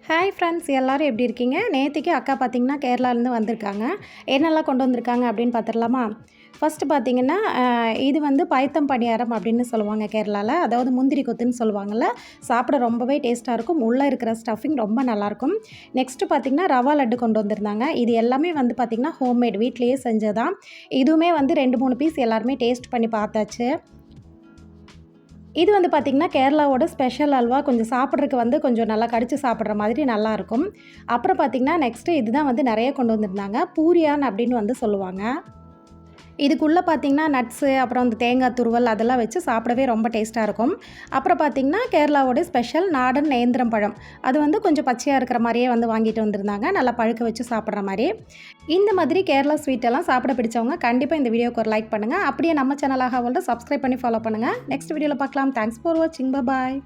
Hi friends, எல்லோரும் எப்படி இருக்கீங்க? நேற்றுக்கு அக்கா பார்த்திங்கன்னா கேரளாலேருந்து வந்திருக்காங்க. என்னெல்லாம் கொண்டு வந்திருக்காங்க அப்படின்னு பார்த்துடலாமா? ஃபஸ்ட்டு பார்த்திங்கன்னா இது வந்து பைத்தம் பணியாரம் அப்படின்னு சொல்லுவாங்க கேரளாவில். அதாவது முந்திரி கொத்துன்னு சொல்லுவாங்கள்ல, சாப்பிட ரொம்பவே டேஸ்ட்டாக இருக்கும். உள்ளே இருக்கிற ஸ்டஃபிங் ரொம்ப நல்லாயிருக்கும். நெக்ஸ்ட்டு பார்த்திங்கன்னா ரவா லட்டு கொண்டு வந்திருந்தாங்க. இது எல்லாமே வந்து பார்த்திங்கன்னா ஹோம்மேட், வீட்லேயே செஞ்சதான். இதுவுமே வந்து 2-3 பீஸ் எல்லாருமே டேஸ்ட் பண்ணி பார்த்தாச்சு. இது வந்து பார்த்திங்கன்னா கேரளாவோட ஸ்பெஷல் அல்வா. கொஞ்சம் சாப்பிட்றதுக்கு வந்து கொஞ்சம் நல்லா கடிச்சு சாப்பிட்ற மாதிரி நல்லாயிருக்கும். அப்புறம் பார்த்திங்கன்னா நெக்ஸ்ட்டு இதுதான் வந்து நிறைய கொண்டு வந்திருந்தாங்க. பூரியான் அப்படின்னு வந்து சொல்லுவாங்க. இதுக்குள்ளே பார்த்திங்கன்னா நட்ஸு, அப்புறம் அந்த தேங்காய் துருவல் அதெல்லாம் வச்சு சாப்பிடவே ரொம்ப டேஸ்ட்டாக இருக்கும். அப்புறம் பார்த்திங்கன்னா கேரளாவோட ஸ்பெஷல் நாடன் நேந்திரம் பழம். அது வந்து கொஞ்சம் பச்சையாக இருக்கிற மாதிரியே வந்து வாங்கிட்டு வந்திருந்தாங்க, நல்லா பழுக்க வச்சு சாப்பிட்ற மாதிரி. இந்த மாதிரி கேரளா ஸ்வீட்டெல்லாம் சாப்பிட பிடிச்சவங்க கண்டிப்பாக இந்த வீடியோக்கு ஒரு லைக் பண்ணுங்கள். அப்படியே நம்ம சேனலாக வந்து சப்ஸ்கிரைப் பண்ணி ஃபாலோ பண்ணுங்கள். நெக்ஸ்ட் வீடியோவில் பார்க்கலாம். தேங்க்ஸ் ஃபார் வாட்சிங். பாய்.